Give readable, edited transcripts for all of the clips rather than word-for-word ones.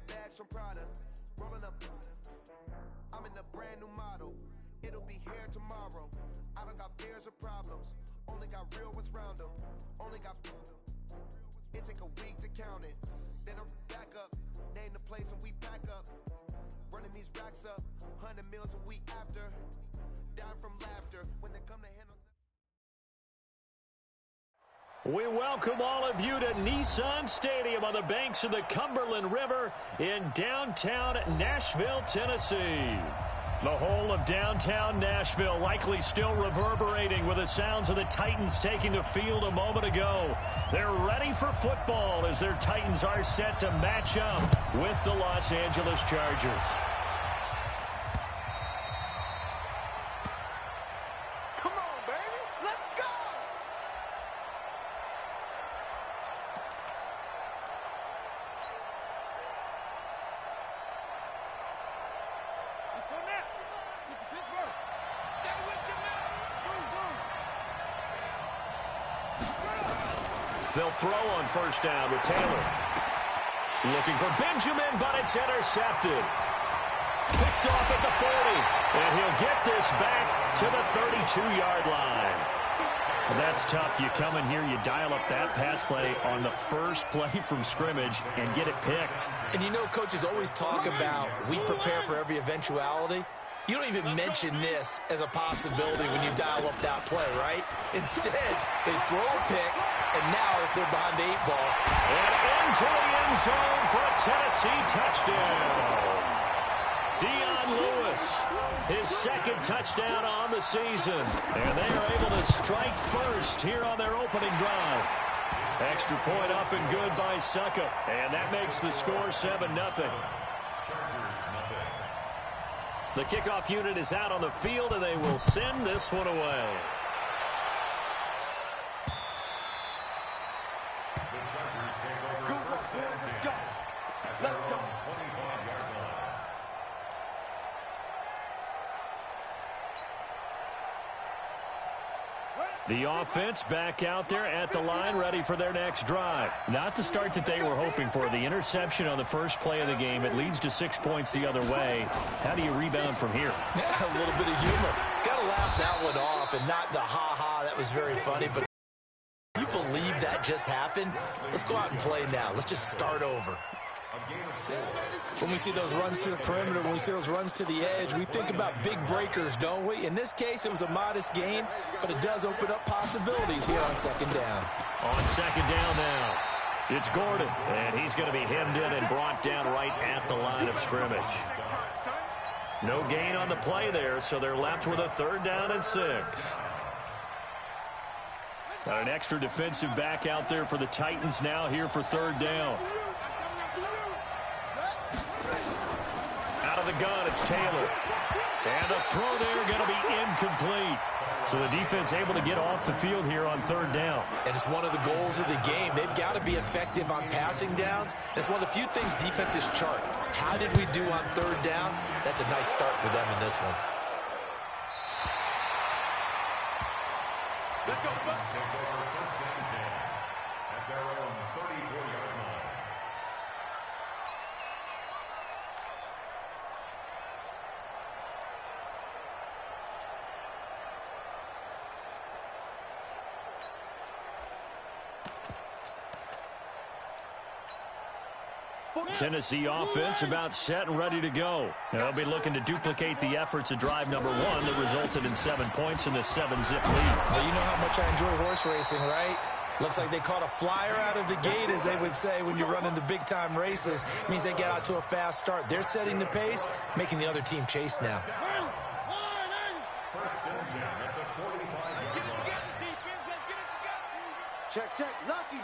got bags from Prada. Rolling up. I'm in a brand new model. It'll be here tomorrow. I don't got fears or problems. Only got real ones round them. Only got. It take a week to count it. Then I'm back up. Name the place and we back up. Running these racks up. 100 meals a week after. Down from laughter when they come to handle. We welcome all of you to Nissan Stadium on the banks of the Cumberland River in downtown Nashville, Tennessee. The whole of downtown Nashville likely still reverberating with the sounds of the Titans taking the field a moment ago. They're ready for football as their Titans are set to match up with the Los Angeles Chargers. They'll throw on first down with Taylor. Looking for Benjamin, but it's intercepted. Picked off at the 40. And he'll get this back to the 32-yard line. Well, that's tough. You come in here, you dial up that pass play on the first play from scrimmage and get it picked. And you know, coaches always talk about we prepare for every eventuality. You don't even mention this as a possibility when you dial up that play, right? Instead, they throw a pick, and now they're behind the 8-ball. And into the end zone for a Tennessee touchdown. Dion Lewis, his second touchdown on the season. And they are able to strike first here on their opening drive. Extra point up and good by Suckup. And that makes the score 7-0. The kickoff unit is out on the field, and they will send this one away. Let's go. The offense back out there at the line, ready for their next drive. Not the start that they were hoping for. The interception on the first play of the game. It leads to 6 points the other way. How do you rebound from here? Yeah, a little bit of humor. Got to laugh that one off, and not the ha-ha. That was very funny, but you believe that just happened? Let's go out and play now. Let's just start over. When we see those runs to the perimeter, when we see those runs to the edge, we think about big breakers, don't we? In this case, it was a modest gain, but it does open up possibilities here on second down. On second down now, it's Gordon, and he's going to be hemmed in and brought down right at the line of scrimmage. No gain on the play there, so they're left with a 3rd down and 6. Got an extra defensive back out there for the Titans now here for 3rd down. Out of the gun, it's Taylor. And the throw there going to be incomplete. So the defense able to get off the field here on 3rd down. And it's one of the goals of the game. They've got to be effective on passing downs. It's one of the few things defenses chart. How did we do on 3rd down? That's a nice start for them in this one. Let's go. First down 10 at their own 34-yard line. Tennessee offense about set and ready to go. They'll be looking to duplicate the efforts of drive number 1 that resulted in 7 points in the 7-zip lead. Well, you know how much I enjoy horse racing, right? Looks like they caught a flyer out of the gate, as they would say when you're running the big-time races. It means they get out to a fast start. They're setting the pace, making the other team chase now. Check. Lucky.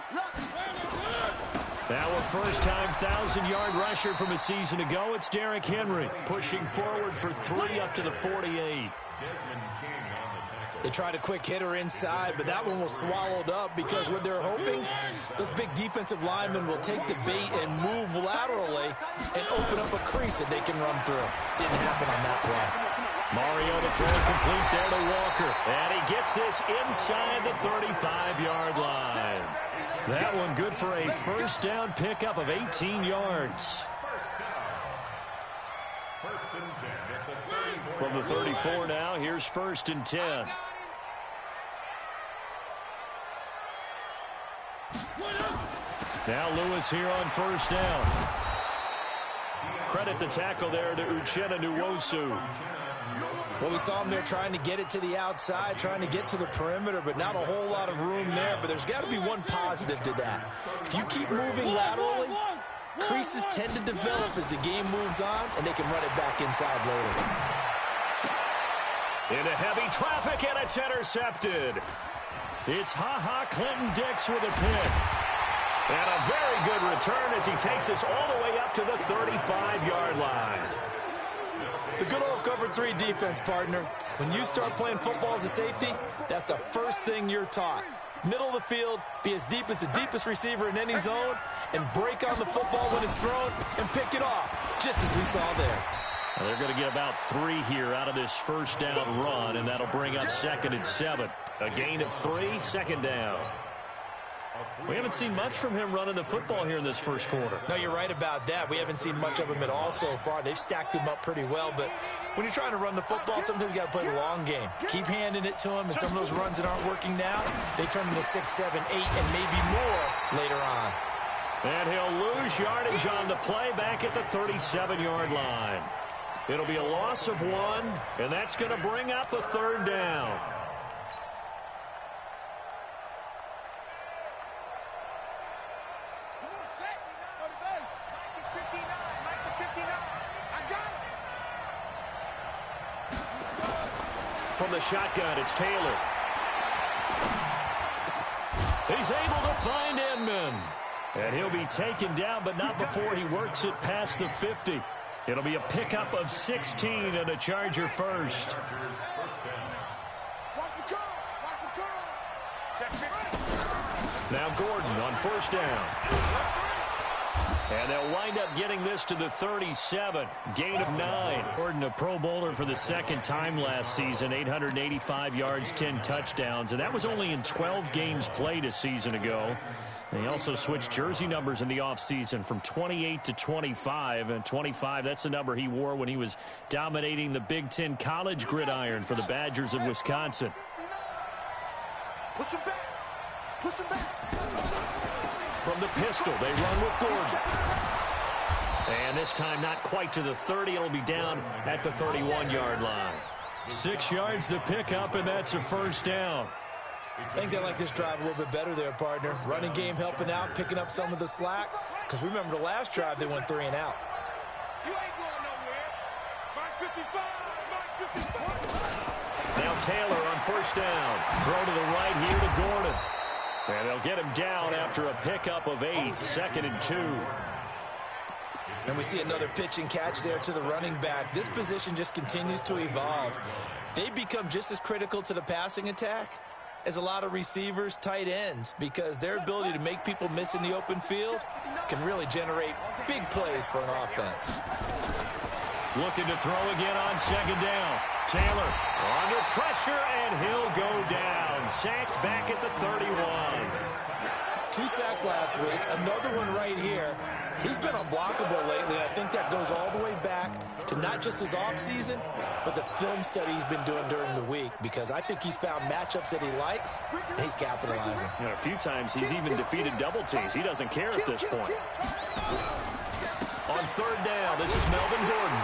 Our first-time 1,000-yard rusher from a season ago, it's Derrick Henry, pushing forward for 3 up to the 48. They tried a quick hitter inside, but that one was swallowed up because what they're hoping, those big defensive linemen will take the bait and move laterally and open up a crease that they can run through. Didn't happen on that play. Mario to throw complete there to Walker. And he gets this inside the 35-yard line. That one good for a first down pickup of 18 yards. From the 34 now, here's 1st and 10. Now Lewis here on 1st down. Credit the tackle there to Uchenna Nwosu. Well, we saw him there trying to get it to the outside, trying to get to the perimeter, but not a whole lot of room there. But there's got to be one positive to that. If you keep moving laterally, creases tend to develop as the game moves on, and they can run it back inside later. Into heavy traffic, and it's intercepted. It's Clinton-Dix with a pick. And a very good return as he takes us all the way up to the 35-yard line. The good old cover 3 defense, partner. When you start playing football as a safety, that's the first thing you're taught. Middle of the field, be as deep as the deepest receiver in any zone, and break on the football when it's thrown and pick it off, just as we saw there. Well, they're going to get about 3 here out of this 1st down run, and that'll bring up 2nd and 7. A gain of 3, 2nd down. We haven't seen much from him running the football here in this 1st quarter. No, you're right about that. We haven't seen much of him at all so far. They've stacked him up pretty well, but when you're trying to run the football, sometimes you got to play the long game. Keep handing it to him, and some of those runs that aren't working now, they turn into 6, 7, 8, and maybe more later on. And he'll lose yardage on the play back at the 37-yard line. It'll be a loss of 1, and that's going to bring up a 3rd down. From the shotgun, it's Taylor. He's able to find Inman. And he'll be taken down, but not before he works it past the 50. It'll be a pickup of 16 and a Charger first. Now Gordon on 1st down. And they'll wind up getting this to the 37. Gain of 9. Gordon, a Pro Bowler for the 2nd time last season. 885 yards, 10 touchdowns. And that was only in 12 games played a season ago. And he also switched jersey numbers in the offseason from 28 to 25. And 25, that's the number he wore when he was dominating the Big Ten college gridiron for the Badgers of Wisconsin. Push him back. Push him back. From the pistol, they run with Gordon. And this time not quite to the 30. It'll be down at the 31-yard line. 6 yards the pickup, and that's a 1st down. I think they like this drive a little bit better there, partner. Running game helping out, picking up some of the slack. Because remember the last drive, they went 3 and out. You ain't going nowhere. Mark 55, Mark 55. Now Taylor on 1st down. Throw to the right here to Gordon. And they'll get him down after a pickup of 8, 2nd and 2. And we see another pitch and catch there to the running back. This position just continues to evolve. They become just as critical to the passing attack as a lot of receivers, tight ends, because their ability to make people miss in the open field can really generate big plays for an offense. Looking to throw again on 2nd down. Taylor under pressure, and he'll go down. Sacked back at the 31. 2 sacks last week, another one right here. He's been unblockable lately, and I think that goes all the way back to not just his offseason, but the film study he's been doing during the week, because I think he's found matchups that he likes, and he's capitalizing. You know, a few times he's even defeated double teams. He doesn't care at this point. On 3rd down, this is Melvin Gordon.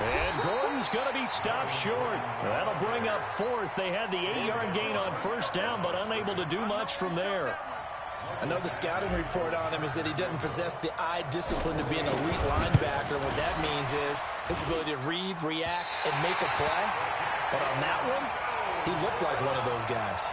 And Gordon's going to be stopped short. That'll bring up 4th. They had the 8-yard gain on 1st down, but unable to do much from there. I know the scouting report on him is that he doesn't possess the eye discipline to be an elite linebacker. And what that means is his ability to read, react, and make a play. But on that one, he looked like one of those guys.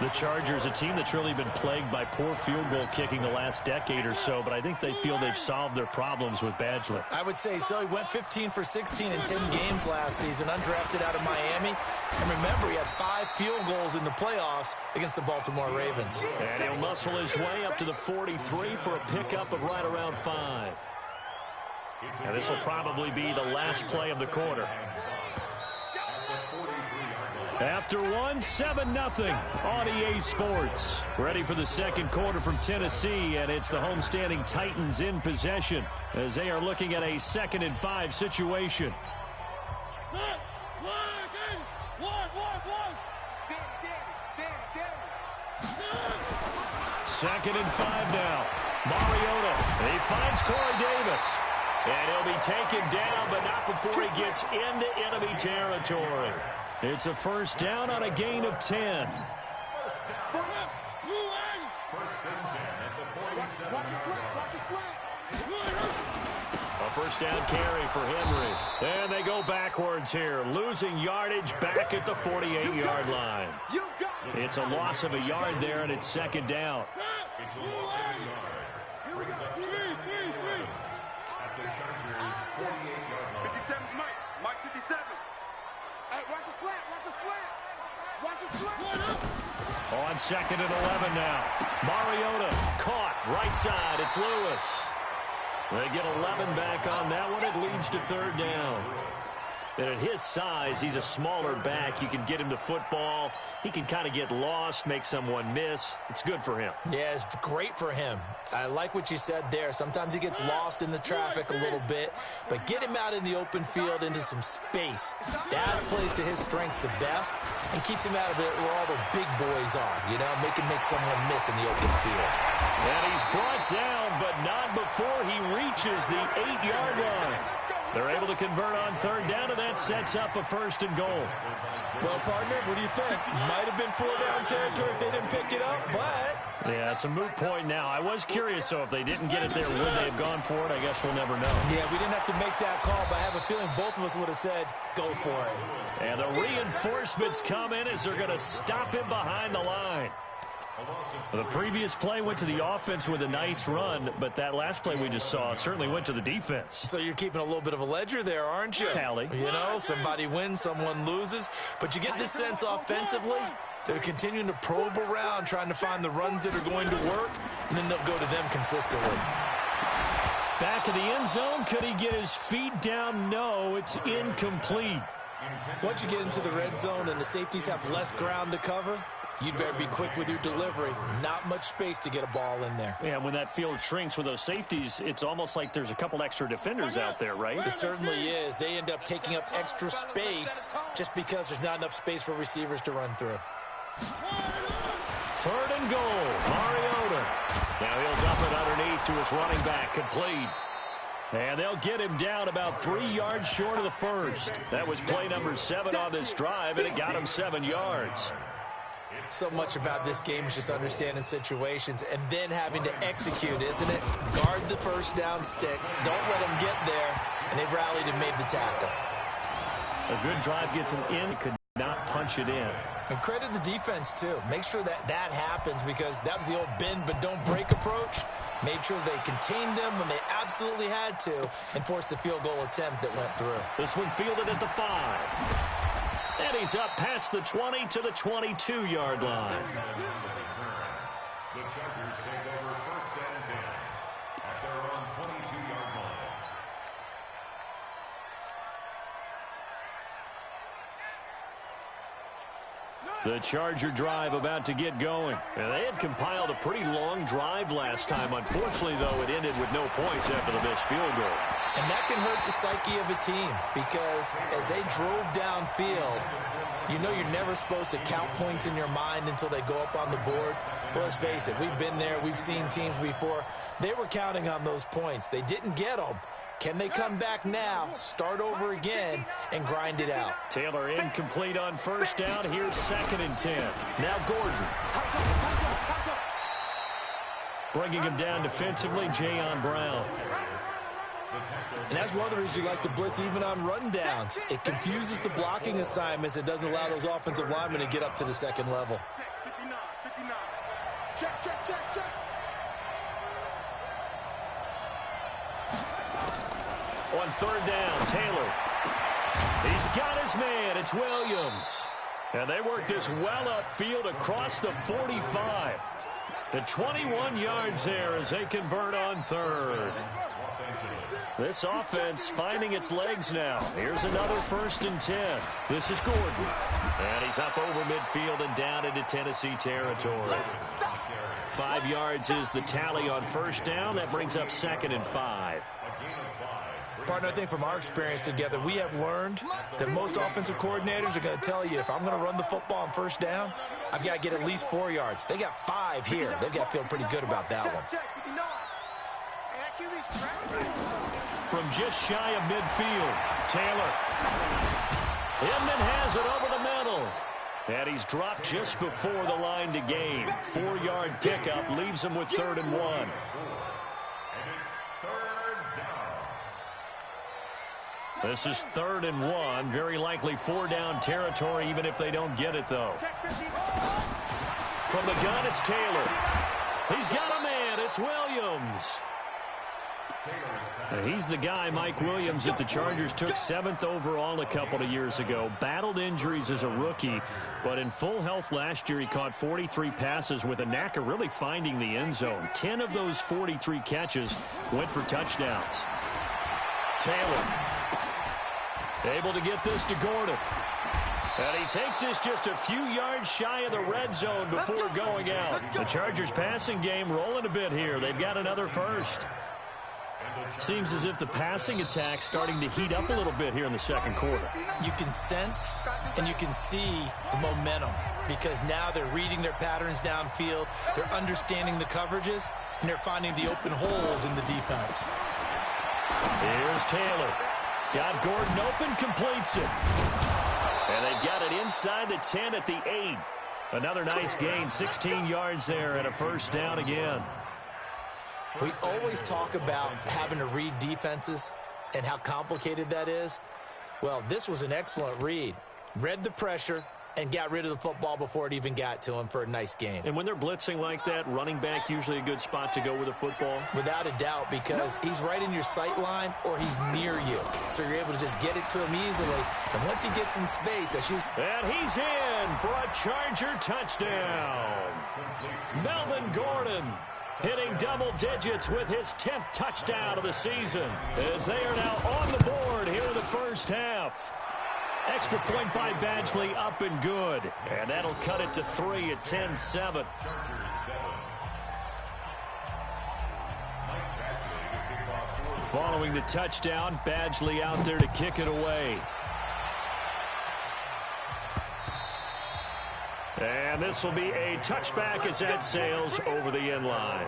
The Chargers, a team that's really been plagued by poor field goal kicking the last decade or so, but I think they feel they've solved their problems with Badgley. I would say so. He went 15 for 16 in 10 games last season, undrafted out of Miami. And remember, he had 5 field goals in the playoffs against the Baltimore Ravens. And he'll muscle his way up to the 43 for a pickup of right around 5. And this will probably be the last play of the quarter. After one, 7-0 on EA Sports. Ready for the second quarter from Tennessee, and it's the homestanding Titans in possession as they are looking at a 2nd and 5 situation. Second and 5 now. Mariota, he finds Corey Davis. And he'll be taken down, but not before he gets into enemy territory. It's a first down on a gain of 10. A first down carry for Henry. And they go backwards here, losing yardage back at the 48-yard line. It's a loss of a yard there, and it's second down. It's a loss of a yard. Brings up second and 11 at the Chargers' 48-yard line. 57, Mike 57. Hey, watch the slant, watch the slant. Watch the slant. On second and 11 now. Mariota caught right side. It's Lewis. They get 11 back on that one. It leads to third down. And at his size, he's a smaller back. You can get him to football. He can kind of get lost, make someone miss. It's good for him. Yeah, it's great for him. I like what you said there. Sometimes he gets lost in the traffic a little bit, but get him out in the open field into some space. That plays to his strengths the best and keeps him out of it where all the big boys are, you know, make someone miss in the open field. And he's brought down, but not before he reaches the 8-yard line. They're able to convert on third down, and that sets up a first and goal. Well, partner, what do you think? Might have been 4-down territory if they didn't pick it up, but... Yeah, it's a moot point now. I was curious, so if they didn't get it there, would they have gone for it? I guess we'll never know. Yeah, we didn't have to make that call, but I have a feeling both of us would have said, go for it. And the reinforcements come in as they're going to stop him behind the line. The previous play went to the offense with a nice run, but that last play we just saw certainly went to the defense. So you're keeping a little bit of a ledger there, aren't you? Tally. You know, somebody wins, someone loses. But you get this sense offensively, they're continuing to probe around, trying to find the runs that are going to work, and then they'll go to them consistently. Back of the end zone, could he get his feet down? No, it's incomplete. Once you get into the red zone and the safeties have less ground to cover, you'd better be quick with your delivery. Not much space to get a ball in there. Yeah, when that field shrinks with those safeties, it's almost like there's a couple extra defenders out there, right? It certainly is. They end up taking up extra space just because there's not enough space for receivers to run through. Third and goal. Mariota. Now he'll dump it underneath to his running back. Complete. And they'll get him down about 3 yards short of the first. That was play number 7 on this drive, and it got him 7 yards. So much about this game is just understanding situations and then having to execute, isn't it? Guard the first down sticks. Don't let them get there. And they rallied and made the tackle. A good drive gets him in. Could not punch it in. And credit the defense, too. Make sure that that happens because that was the old bend but don't break approach. Made sure they contained them when they absolutely had to and forced the field goal attempt that went through. This one fielded at the 5. And he's up past the 20 to the 22-yard line. The Chargers take over first and 10 at their own 22-yard line. The Charger drive about to get going. And they had compiled a pretty long drive last time. Unfortunately, though, it ended with no points after the missed field goal. And that can hurt the psyche of a team because as they drove downfield, you know you're never supposed to count points in your mind until they go up on the board. But let's face it, we've been there. We've seen teams before. They were counting on those points. They didn't get them. Can they come back now, start over again, and grind it out? Taylor incomplete on first down. Here's 2nd and 10. Now Gordon. Bringing him down defensively, Jayon Brown. And that's one of the reasons you like to blitz even on rundowns. It confuses the blocking assignments. It doesn't allow those offensive linemen to get up to the second level. 59. Check. On third down, Taylor. He's got his man. It's Williams. And they work this well upfield across the 45. The 21 yards there as they convert on third. This offense finding its legs now. Here's another 1st and 10. This is Gordon. And he's up over midfield and down into Tennessee territory. 5 yards is the tally on 1st down. That brings up 2nd and 5. Partner, I think from our experience together, we have learned that most offensive coordinators are going to tell you, if I'm going to run the football on 1st down, I've got to get at least 4 yards. They got 5 here. They've got to feel pretty good about that one. From just shy of midfield, Taylor. Inman has it over the middle. And he's dropped just before the line to gain. 4-yard pickup leaves him with 3rd and 1. This is 3rd and 1. Very likely 4-down territory, even if they don't get it, though. From the gun, it's Taylor. He's got a man. It's Williams. He's the guy, Mike Williams, that the Chargers took 7th overall a couple of years ago. Battled injuries as a rookie, but in full health last year, he caught 43 passes with a knack of really finding the end zone. 10 of those 43 catches went for touchdowns. Taylor able to get this to Gordon. And he takes this just a few yards shy of the red zone before going out. The Chargers passing game rolling a bit here. They've got another 1st. Seems as if the passing attack's starting to heat up a little bit here in the 2nd quarter. You can sense and you can see the momentum because now they're reading their patterns downfield, they're understanding the coverages, and they're finding the open holes in the defense. Here's Taylor. Got Gordon open, completes it. And they've got it inside the 10 at the 8. Another nice gain, 16 yards there and a 1st down again. We always talk about having to read defenses and how complicated that is. Well, this was an excellent read. Read the pressure and got rid of the football before it even got to him for a nice gain. And when they're blitzing like that, running back usually a good spot to go with the football? Without a doubt, because he's right in your sight line or he's near you. So you're able to just get it to him easily. And once he gets in space, that's usually... And he's in for a Charger touchdown. Melvin Gordon hitting double digits with his 10th touchdown of the season as they are now on the board here in the 1st half. Extra point by Badgley up and good. And that'll cut it to 3 at 10-7. Following the touchdown, Badgley out there to kick it away. And this will be a touchback as that sails over the end line.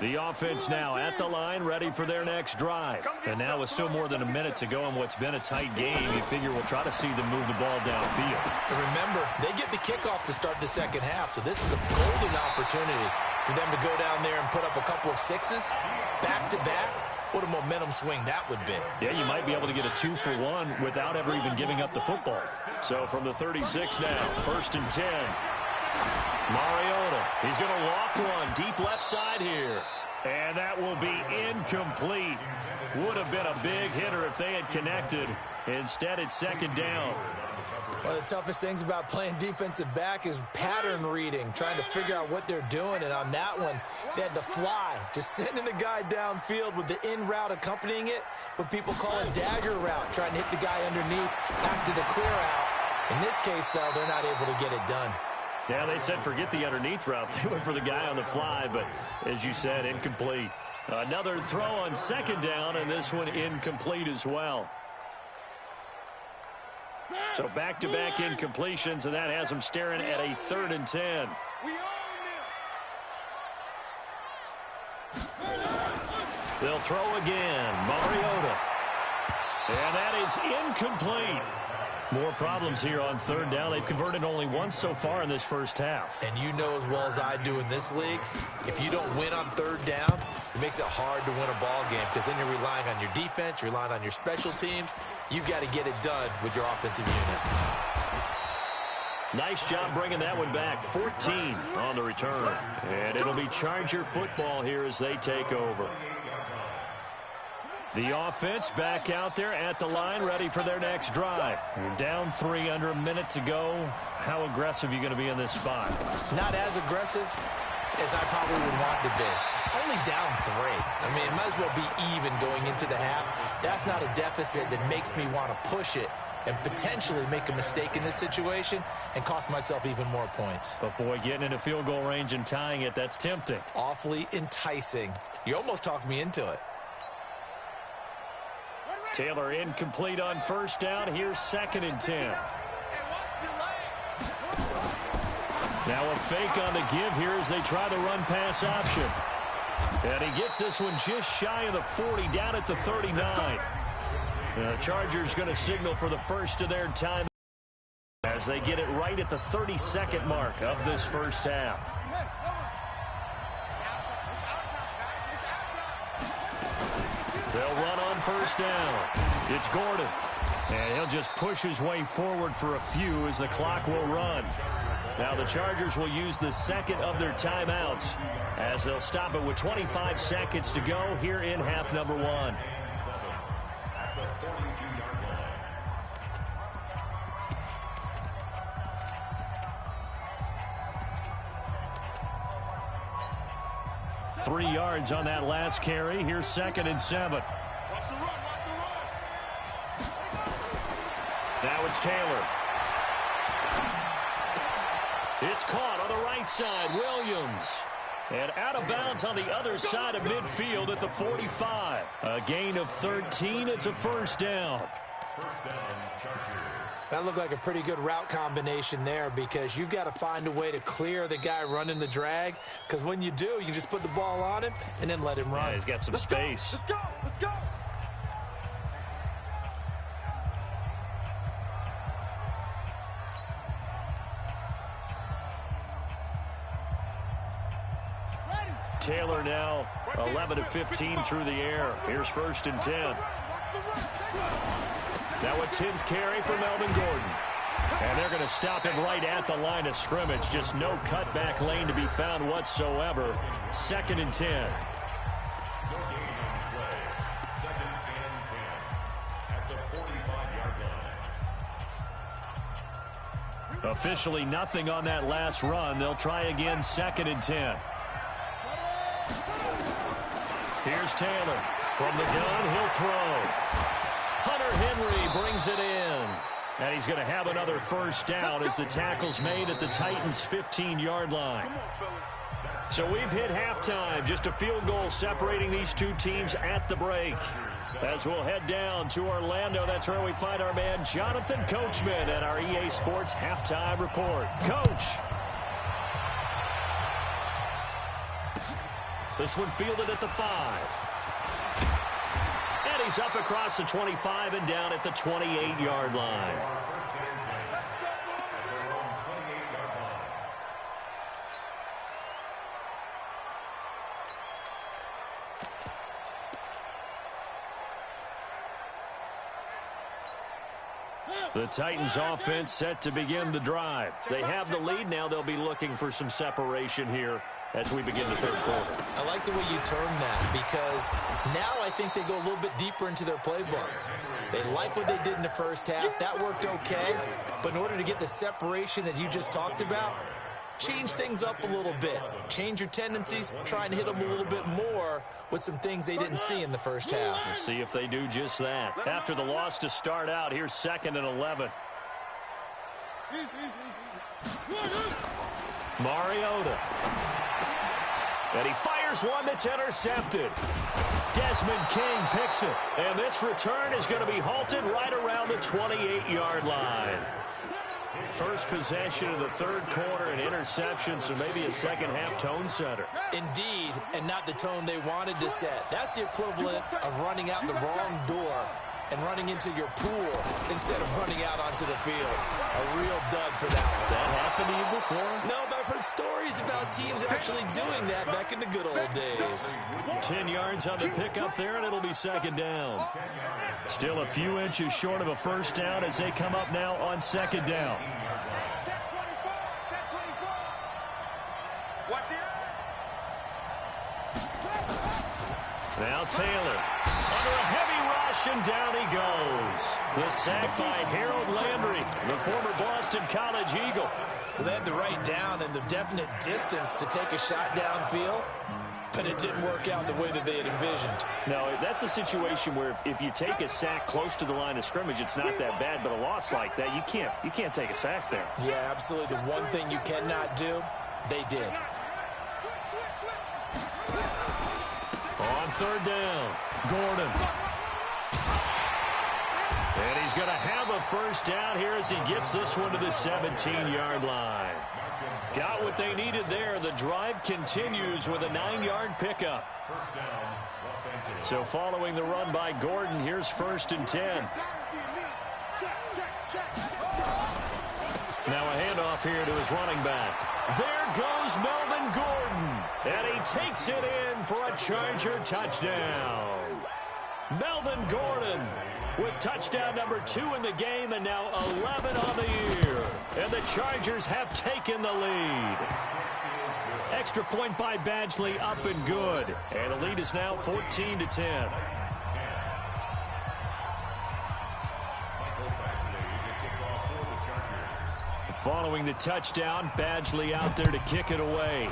The offense now at the line, ready for their next drive. And now with still more than a minute to go in what's been a tight game, you figure we'll try to see them move the ball downfield. And remember, they get the kickoff to start the 2nd half, so this is a golden opportunity for them to go down there and put up a couple of 6s back-to-back. What a momentum swing that would be. Yeah, you might be able to get a 2-for-1 without ever even giving up the football. So from the 36 now, 1st and 10. Mariota, he's going to loft one deep left side here. And that will be incomplete. Would have been a big hitter if they had connected. Instead, it's 2nd down. One of the toughest things about playing defensive back is pattern reading, trying to figure out what they're doing. And on that one, they had the fly, just sending the guy downfield with the in route accompanying it, what people call a dagger route, trying to hit the guy underneath after the clear out. In this case, though, they're not able to get it done. Yeah, they said forget the underneath route. They went for the guy on the fly, but as you said, incomplete. Another throw on 2nd down, and this one incomplete as well. So back-to-back incompletions, and that has them staring at a 3rd and 10. They'll throw again. Mariota. And that is incomplete. More problems here on 3rd down. They've converted only once so far in this 1st half. And you know as well as I do in this league, if you don't win on 3rd down, it makes it hard to win a ball game because then you're relying on your defense, you're relying on your special teams. You've got to get it done with your offensive unit. Nice job bringing that one back. 14 on the return. And it'll be Charger football here as they take over. The offense back out there at the line, ready for their next drive. You're down 3, under a minute to go. How aggressive are you going to be in this spot? Not as aggressive as I probably would want to be. Only down 3. I mean, it might as well be even going into the half. That's not a deficit that makes me want to push it and potentially make a mistake in this situation and cost myself even more points. But, boy, getting into field goal range and tying it, that's tempting. Awfully enticing. You almost talked me into it. Taylor incomplete on first down. Here's 2nd and 10. Now a fake on the give here as they try the run-pass option. And he gets this one just shy of the 40, down at the 39. The Chargers going to signal for the first of their time as they get it right at the 32nd mark of this first half. They'll run on first down. It's Gordon. And he'll just push his way forward for a few as the clock will run. Now the Chargers will use the second of their timeouts as they'll stop it with 25 seconds to go here in half number 1. Three yards on that last carry. Here's 2nd and 7. Now it's Taylor. It's caught on the right side. Williams. And out of bounds on the other side of midfield at the 45. A gain of 13. It's a first down. First down, Chargers. That looked like a pretty good route combination there because you've got to find a way to clear the guy running the drag, because when you do, you just put the ball on him and then let him run. Yeah, he's got some space. Let's go. Let's go. Taylor now 11 of 15 through the air. Here's 1st and 10. Now a 10th carry for Melvin Gordon. And they're going to stop him right at the line of scrimmage. Just no cutback lane to be found whatsoever. 2nd and 10. No gain on play. 2nd and 10 at the 45-yard line. Officially nothing on that last run. They'll try again 2nd and 10. Here's Taylor. From the gun, he'll throw. Hunter Henry brings it in. And he's going to have another first down as the tackle's made at the Titans' 15-yard line. So we've hit halftime. Just a field goal separating these two teams at the break. As we'll head down to Orlando, that's where we find our man Jonathan Coachman at our EA Sports Halftime Report. Coach. This one fielded at the 5. And he's up across the 25 and down at the 28-yard line. The Titans offense set to begin the drive. They have the lead. Now they'll be looking for some separation here as we begin the third quarter. I like the way you term that, because now I think they go a little bit deeper into their playbook. They like what they did in the first half. That worked okay. But in order to get the separation that you just talked about, change things up a little bit. Change your tendencies. Try and hit them a little bit more with some things they didn't see in the first half. We'll see if they do just that. After the loss to start out, here's 2nd and 11. Mariota. And he fires one that's intercepted. Desmond King picks it. And this return is going to be halted right around the 28-yard line. First possession of the third quarter, an interception, so maybe a second-half tone setter. Indeed, and not the tone they wanted to set. That's the equivalent of running out the wrong door and running into your pool instead of running out onto the field. A real dud for that one. Has that happened to you before? No, but I've heard stories about teams actually doing that back in the good old days. 10 yards on the pickup there, and it'll be second down. Still a few inches short of a first down as they come up now on second down. Now Taylor under a heavy rush, and down he goes. The sack by Harold Landry, the former Boston College Eagle. Well, they had the right down and the definite distance to take a shot downfield, but it didn't work out the way that they had envisioned. No, that's a situation where if you take a sack close to the line of scrimmage, it's not that bad, but a loss like that, you can't take a sack there. Yeah, absolutely. The one thing you cannot do, they did. On third down, Gordon. And he's going to have a first down here as he gets this one to the 17-yard line. Got what they needed there. The drive continues with a 9-yard pickup. So following the run by Gordon, here's 1st and 10. Now a handoff here to his running back. There goes Melvin Gordon. And he takes it in for a Charger touchdown. Melvin Gordon with touchdown number 2 in the game, and now 11 on the year. And the Chargers have taken the lead. Extra point by Badgley, up and good. And the lead is now 14-10. Following the touchdown, Badgley out there to kick it away.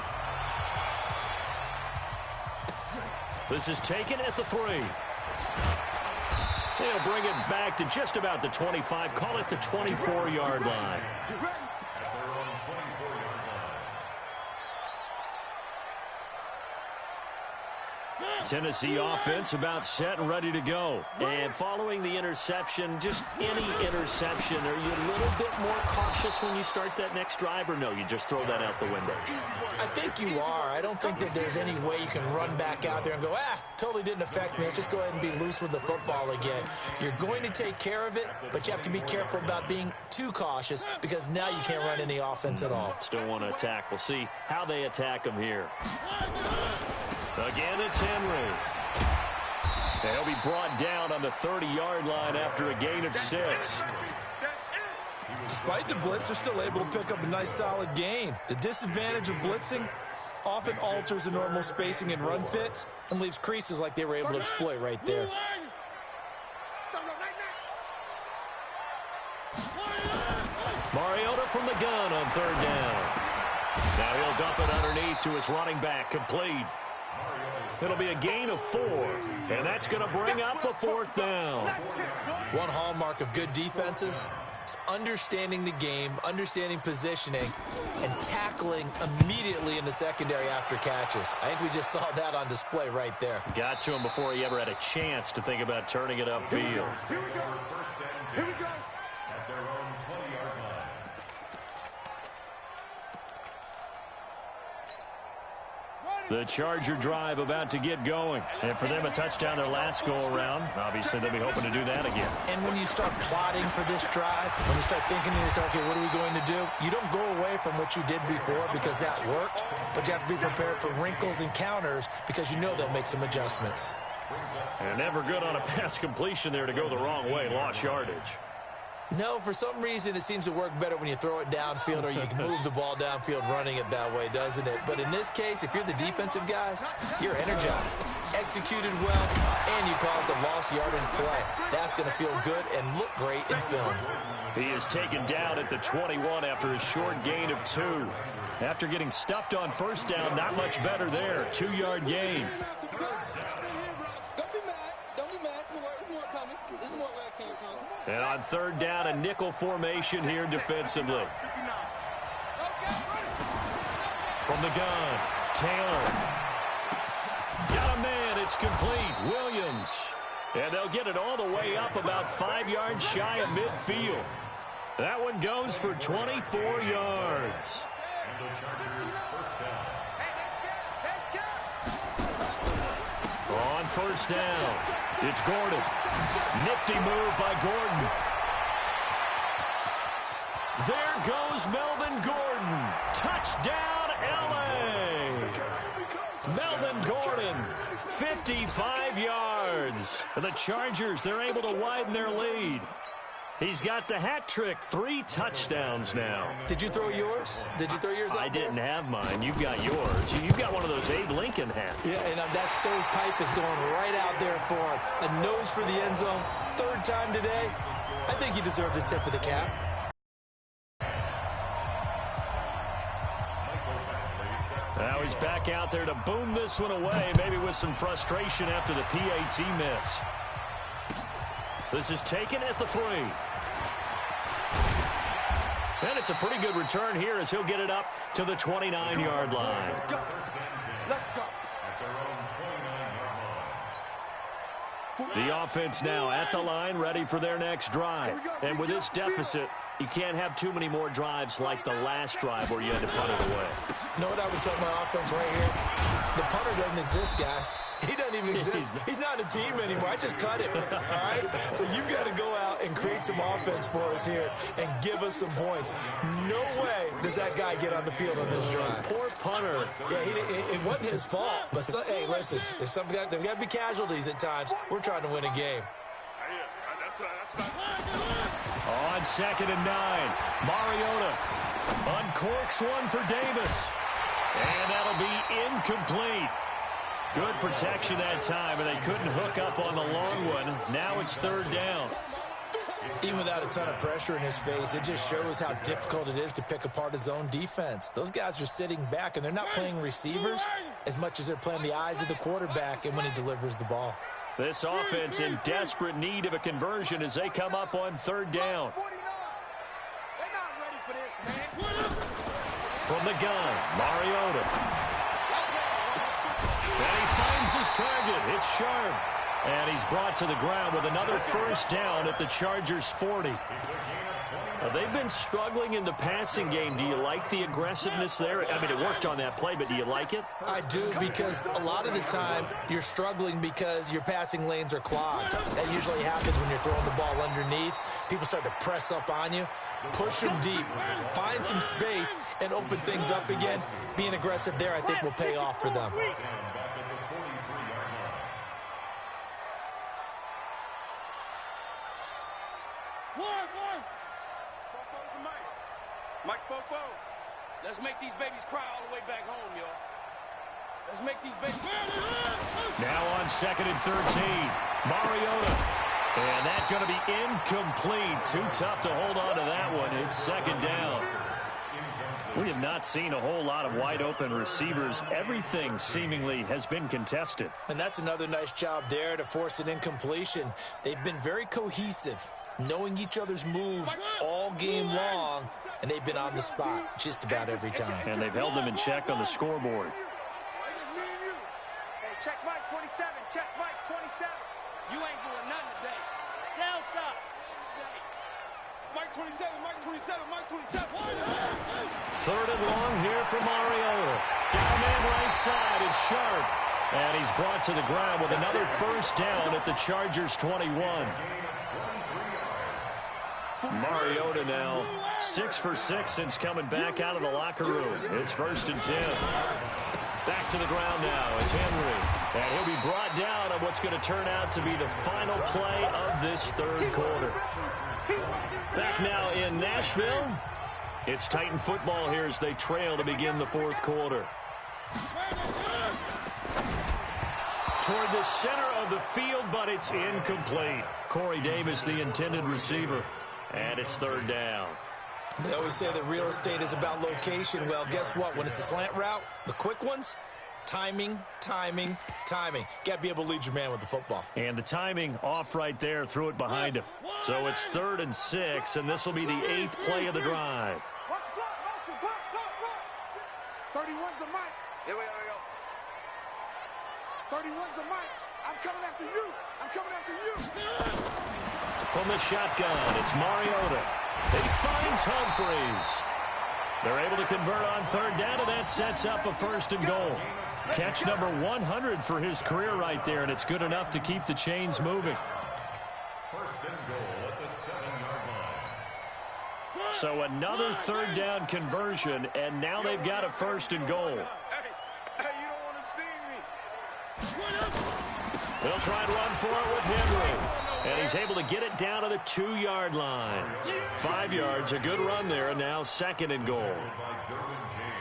This is taken at the 3. They'll bring it back to just about the 25. Call it the 24-yard line. Tennessee offense about set and ready to go. And following the interception, just any interception, are you a little bit more cautious when you start that next drive, or no, you just throw that out the window? I think you are. I don't think that there's any way you can run back out there and go, totally didn't affect me. Let's just go ahead and be loose with the football again. You're going to take care of it, but you have to be careful about being too cautious because now you can't run any offense at all. Still want to attack. We'll see how they attack them here. Again, it's Henry. And he'll be brought down on the 30-yard line after a gain of 6. Despite the blitz, they're still able to pick up a nice, solid gain. The disadvantage of blitzing often alters the normal spacing and run fits and leaves creases like they were able to exploit right there. Mariota from the gun on 3rd down. Now he'll dump it underneath to his running back, complete. It'll be a gain of 4, and that's going to bring up a 4th down. One hallmark of good defenses is understanding the game, understanding positioning, and tackling immediately in the secondary after catches. I think we just saw that on display right there. Got to him before he ever had a chance to think about turning it upfield. Here we go. At their own 20-yard line. The Charger drive about to get going. And for them, a touchdown their last go-around. Obviously, they'll be hoping to do that again. And when you start plotting for this drive, when you start thinking to yourself, okay, what are we going to do? You don't go away from what you did before because that worked, but you have to be prepared for wrinkles and counters because you know they'll make some adjustments. And never good on a pass completion there to go the wrong way. Lost yardage. No, for some reason, it seems to work better when you throw it downfield or you can move the ball downfield running it that way, doesn't it? But in this case, if you're the defensive guys, you're energized, executed well, and you caused a lost yardage play. That's going to feel good and look great in film. He is taken down at the 21 after a short gain of 2. After getting stuffed on 1st down, not much better there. 2-yard gain. And on 3rd down, a nickel formation here defensively. From the gun, Taylor. Got a man, it's complete. Williams. And they'll get it all the way up about 5 yards shy of midfield. That one goes for 24 yards. And the Chargers first down. On 1st down, it's Gordon. Nifty move by Gordon. There goes Melvin Gordon. Touchdown, L.A. Melvin Gordon, 55 yards. The Chargers, they're able to widen their lead. He's got the hat trick. 3 touchdowns now. Did you throw yours? Did you throw yours I didn't have mine. You've got yours. You've got one of those Abe Lincoln hats. Yeah, and that stovepipe is going right out there for him. A nose for the end zone. 3rd time today. I think he deserves a tip of the cap. Now he's back out there to boom this one away, maybe with some frustration after the PAT miss. This is taken at the 3. And it's a pretty good return here as he'll get it up to the 29-yard line. Let's go. The offense now at the line, ready for their next drive. And with this deficit, you can't have too many more drives like the last drive where you had to punt it away. You know what I would tell my offense right here? The punter doesn't exist, guys. He doesn't even exist. He's not a team anymore. I just cut him, all right? So you've got to go out and create some offense for us here and give us some points. No way does that guy get on the field on this drive. Poor punter. Yeah, it wasn't his fault. But, hey, listen, there's got to be casualties at times. We're trying to win a game. On 2nd and 9, Mariota uncorks one for Davis. And that'll be incomplete. Good protection that time, and they couldn't hook up on the long one. Now it's 3rd down. Even without a ton of pressure in his face, it just shows how difficult it is to pick apart his own defense. Those guys are sitting back, and they're not playing receivers as much as they're playing the eyes of the quarterback and when he delivers the ball. This offense in desperate need of a conversion as they come up on 3rd down. From the gun, Mariota. And he finds his target. It's Sharp. And he's brought to the ground with another 1st down at the Chargers' 40. They've been struggling in the passing game. Do you like the aggressiveness there? I mean, it worked on that play, but do you like it? I do, because a lot of the time you're struggling because your passing lanes are clogged. That usually happens when you're throwing the ball underneath. People start to press up on you. Push them deep. Find some space and open things up again. Being aggressive there, I think, will pay off for them. Mike Popo. Let's make these babies cry all the way back home, y'all. Let's make these babies. Now on 2nd and 13, Mariota. And that's going to be incomplete. Too tough to hold on to that one. It's 2nd down. We have not seen a whole lot of wide-open receivers. Everything seemingly has been contested. And that's another nice job there to force an incompletion. They've been very cohesive, knowing each other's moves all game long, and they've been on the spot just about every time. And they've held them in check on the scoreboard. Hey, check Mike 27. Check Mike 27. You ain't doing nothing today. Delta. Mike 27, Mike 27, Mike 27. 3rd and long here for Mariota. Down in right side is Sharp. And he's brought to the ground with another 1st down at the Chargers' 21. Mariota now 6 for 6 since coming back out of the locker room. It's 1st and 10. Back to the ground now. It's Henry. And he'll be brought down on what's going to turn out to be the final play of this 3rd quarter. Back now in Nashville. It's Titan football here as they trail to begin the 4th quarter. Toward the center of the field, but it's incomplete. Corey Davis, the intended receiver. And it's 3rd down. They always say that real estate is about location. Well, guess what? When it's a slant route, the quick ones, timing, timing, timing. Got to be able to lead your man with the football. And the timing off right there, threw it behind him. So it's 3rd and 6, and this will be the 8th play of the drive. 31's the mic. Here we go. 31's the mic. I'm coming after you. I'm coming after you. From the shotgun, it's Mariota. He finds Humphreys. They're able to convert on 3rd down, and that sets up a 1st and goal. Catch number 100 for his career right there, and it's good enough to keep the chains moving. 1st and goal at the 7-yard line. So another 3rd down conversion, and now they've got a 1st and goal. Hey, you don't want to see me. They'll try and run for it with Henry. And he's able to get it down to the 2-yard line. 5 yards, a good run there, and now 2nd and goal.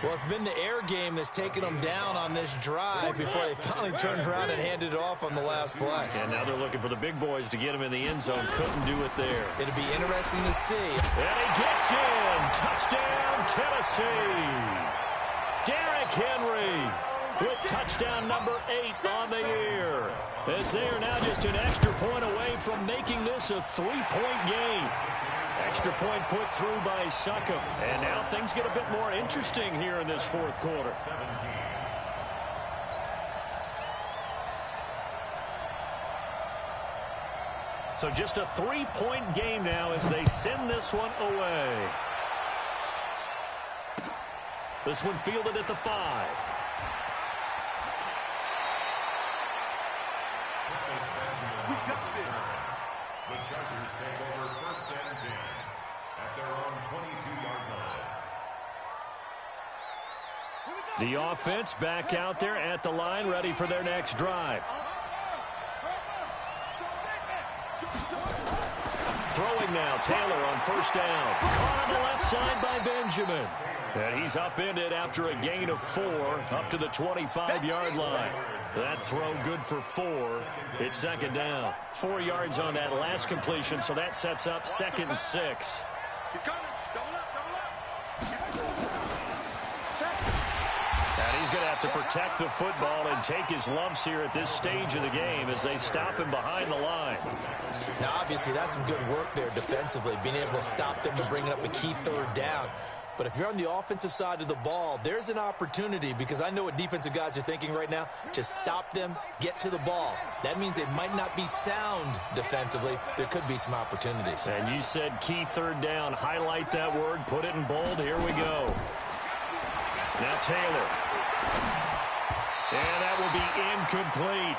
Well, it's been the air game that's taken them down on this drive before they finally turned around and handed it off on the last play. And now they're looking for the big boys to get him in the end zone. Couldn't do it there. It'll be interesting to see. And he gets in. Touchdown, Tennessee. Derrick Henry with touchdown number 8 on the year. As they are now just an extra point away from making this a 3-point game. Extra point put through by Succop. And now things get a bit more interesting here in this 4th quarter. So just a 3-point game now as they send this one away. This one fielded at the 5. We got this. The Chargers take over 1st and 10 at their own 22-yard line. The offense back out there at the line, ready for their next drive. Throwing now, Taylor on 1st down. Caught on the left side by Benjamin. And he's upended after a gain of 4 up to the 25-yard line. That throw good for 4. It's 2nd down. 4 yards on that last completion, so that sets up 2nd and 6. He's coming. Double up, double up. And he's going to have to protect the football and take his lumps here at this stage of the game as they stop him behind the line. Now, obviously, that's some good work there defensively, being able to stop them and bring up a key 3rd down. But if you're on the offensive side of the ball, there's an opportunity, because I know what defensive guys are thinking right now. Just stop them, get to the ball. That means they might not be sound defensively. There could be some opportunities. And you said key 3rd down. Highlight that word. Put it in bold. Here we go. Now Taylor. And that will be incomplete.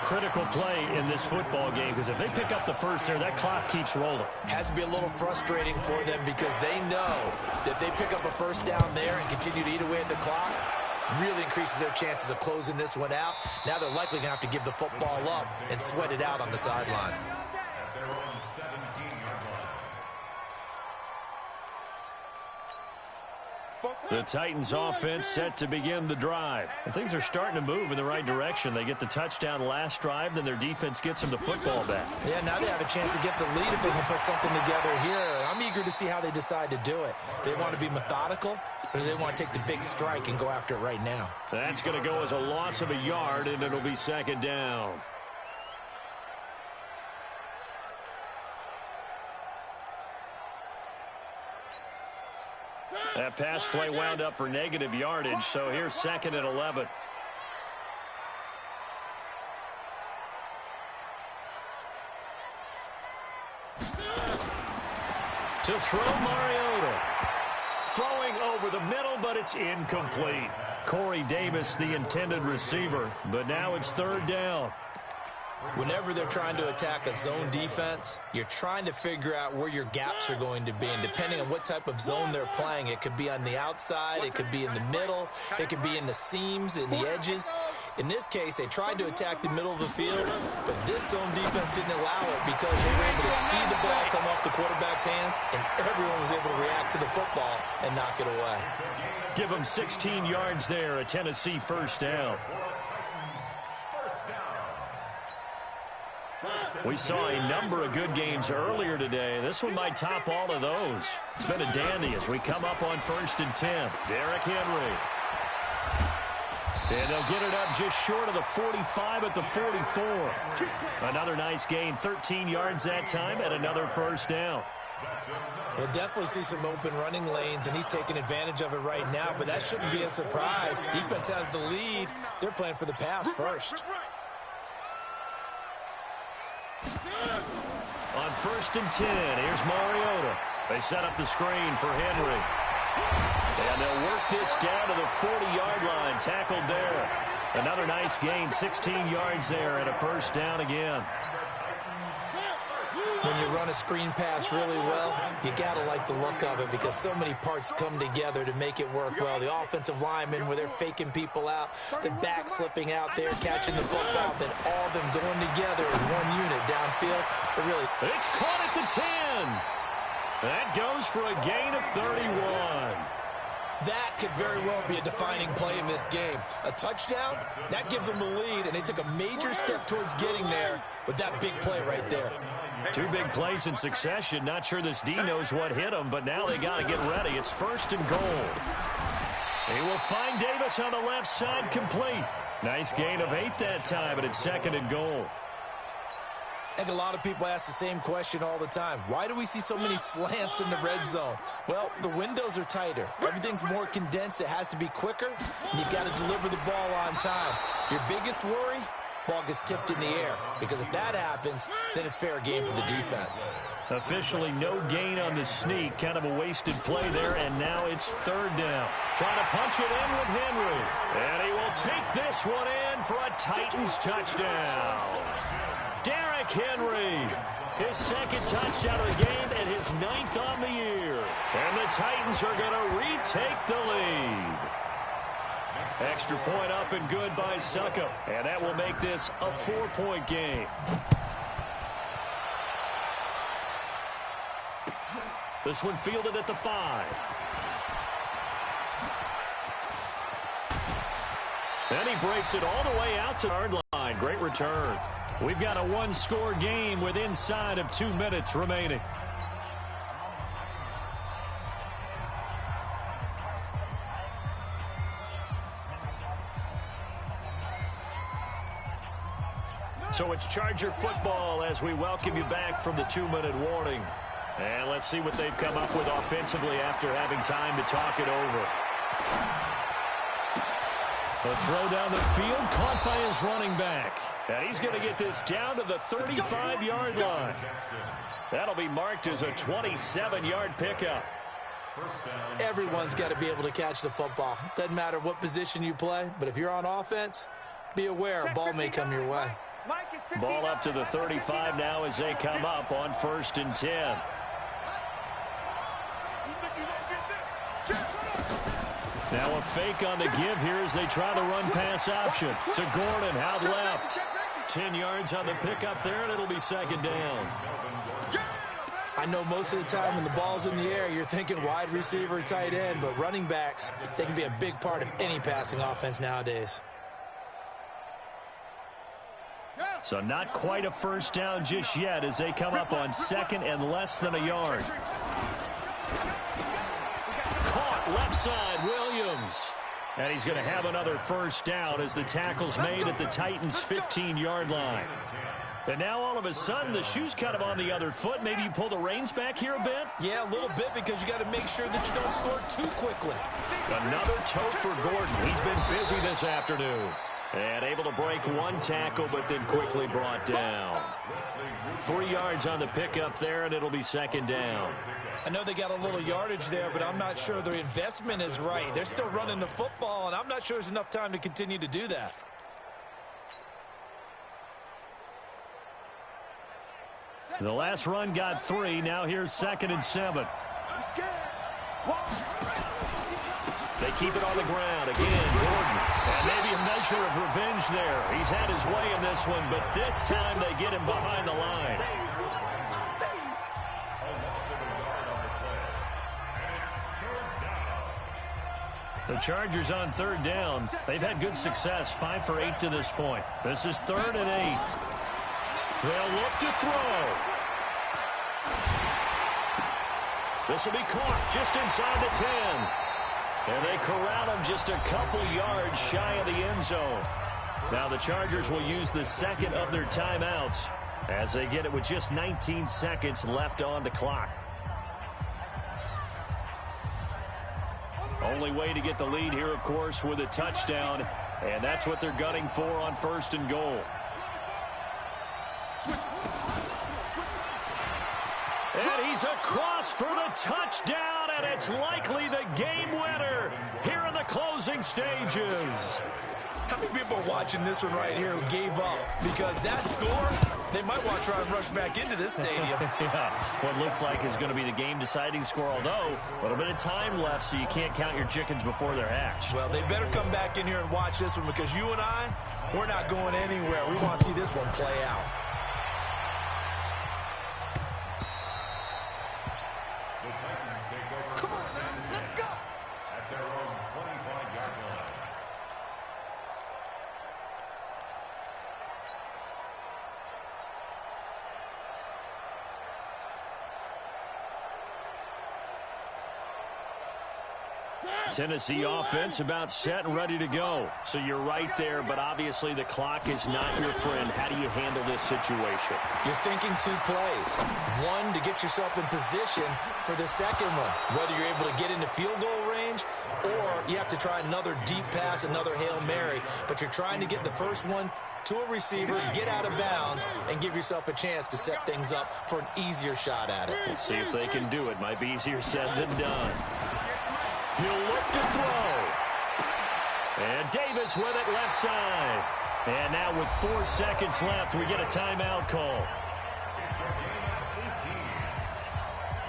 Critical play in this football game, because if they pick up the 1st there, that clock keeps rolling. Has to be a little frustrating for them, because they know that they pick up a 1st down there and continue to eat away at the clock, really increases their chances of closing this one out. Now they're likely going to have to give the football up and sweat it out on the sideline. At their own 17-yard line. The Titans offense set to begin the drive. And things are starting to move in the right direction. They get the touchdown last drive, then their defense gets them the football back. Yeah, now they have a chance to get the lead if they can put something together here. I'm eager to see how they decide to do it. They want to be methodical, or do they want to take the big strike and go after it right now? That's going to go as a loss of a yard, and it'll be 2nd down. That pass play wound up for negative yardage, so here's 2nd and 11. To throw, Mariota. Throwing over the middle, but it's incomplete. Corey Davis, the intended receiver, but now it's 3rd down. Whenever they're trying to attack a zone defense, you're trying to figure out where your gaps are going to be. And depending on what type of zone they're playing, it could be on the outside, it could be in the middle, it could be in the seams, in the edges. In this case, they tried to attack the middle of the field, but this zone defense didn't allow it because they were able to see the ball come off the quarterback's hands, and everyone was able to react to the football and knock it away. Give them 16 yards there, a Tennessee 1st down. We saw a number of good games earlier today. This one might top all of those. It's been a dandy as we come up on 1st and 10. Derrick Henry. And they'll get it up just short of the 45 at the 44. Another nice gain, 13 yards that time, and another 1st down. We'll definitely see some open running lanes, and he's taking advantage of it right now, but that shouldn't be a surprise. Defense has the lead. They're playing for the pass first. On 1st and 10, here's Mariota. They set up the screen for Henry. And they'll work this down to the 40-yard line. Tackled there. Another nice gain, 16 yards there, and a 1st down again. When you run a screen pass really well, you got to like the look of it because so many parts come together to make it work well. The offensive linemen, where they're faking people out, the back slipping out there, catching the football, then all of them going together as one unit downfield. It's caught at the 10. That goes for a gain of 31. That could very well be a defining play in this game. A touchdown, that gives them the lead, and they took a major step towards getting there with that big play right there. Two big plays in succession. Not sure this D knows what hit him, but now they got to get ready. It's 1st and goal. He will find Davis on the left side, complete. Nice gain of 8 that time, but it's 2nd and goal. I think a lot of people ask the same question all the time. Why do we see so many slants in the red zone? Well, the windows are tighter. Everything's more condensed. It has to be quicker, and you've got to deliver the ball on time. Your biggest worry? Ball gets tipped in the air, because if that happens, then it's fair game for the defense. Officially no gain on the sneak. Kind of a wasted play there, and now it's 3rd down. Trying to punch it in with Henry. And he will take this one in for a Titans touchdown. Derrick Henry, his 2nd touchdown of the game and his 9th on the year. And the Titans are going to retake the lead. Extra point up and good by Succop. And that will make this a 4-point game. This one fielded at the 5. And he breaks it all the way out to the yard line. Great return. We've got a 1-score game with inside of 2 minutes remaining. So it's Charger football as we welcome you back from the 2-minute warning. And let's see what they've come up with offensively after having time to talk it over. The throw down the field, caught by his running back. And he's going to get this down to the 35-yard line. That'll be marked as a 27-yard pickup. Everyone's got to be able to catch the football. Doesn't matter what position you play, but if you're on offense, be aware a ball may come your way. Ball up to the 35 now as they come up on 1st and 10. Now a fake on the give here as they try to run pass option to Gordon out left. 10 yards on the pickup there, and it'll be 2nd down. I know most of the time when the ball's in the air, you're thinking wide receiver, tight end, but running backs, they can be a big part of any passing offense nowadays. So not quite a 1st down just yet as they come up on 2nd and less than a yard. Caught left side, Williams. And he's going to have another 1st down as the tackle's made at the Titans' 15-yard line. And now all of a sudden the shoe's kind of on the other foot. Maybe you pull the reins back here a bit? Yeah, a little bit because you got to make sure that you don't score too quickly. Another tote for Gordon. He's been busy this afternoon. And able to break 1 tackle, but then quickly brought down. 3 yards on the pickup there, and it'll be 2nd down. I know they got a little yardage there, but I'm not sure their investment is right. They're still running the football, and I'm not sure there's enough time to continue to do that. The last run got 3. Now here's 2nd and 7. They keep it on the ground. Again, Gordon. And maybe a measure of revenge there. He's had his way in this one, but this time they get him behind the line. The Chargers on 3rd down. They've had good success, 5 for 8 to this point. This is 3rd and 8. They'll look to throw. This will be caught just inside the 10. And they corral him just a couple yards shy of the end zone. Now the Chargers will use the 2nd of their timeouts as they get it with just 19 seconds left on the clock. Only way to get the lead here, of course, with a touchdown. And that's what they're gunning for on 1st and goal. And he's across for the touchdown, and it's likely the game winner here in the closing stages. How many people are watching this one right here who gave up? Because that score, they might want to try and rush back into this stadium. Yeah, what looks like is going to be the game-deciding score, although a little bit of time left, so you can't count your chickens before they're hatched. Well, they better come back in here and watch this one, because you and I, we're not going anywhere. We want to see this one play out. The Titans take over. Come on, let's go! At their own 25-yard line. Tennessee offense about set and ready to go. So you're right there, but obviously the clock is not your friend. How do you handle this situation? You're thinking 2 plays. One, to get yourself in position for the second one, whether you're able to get into field goal range or you have to try another deep pass, another Hail Mary. But you're trying to get the first one to a receiver, get out of bounds, and give yourself a chance to set things up for an easier shot at it. We'll see if they can do it. Might be easier said than done. He'll look to throw. And Davis with it left side. And now with 4 seconds left, we get a timeout call. It's a game at 18.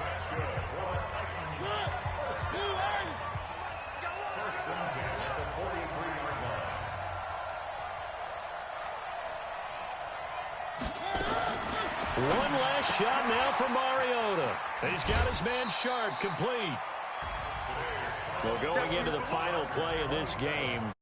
That's good for the Titans. First and 10 at the 43-yard line. One last shot now for Mariota. He's got his man Sharp complete. Well, going into the final play of this game,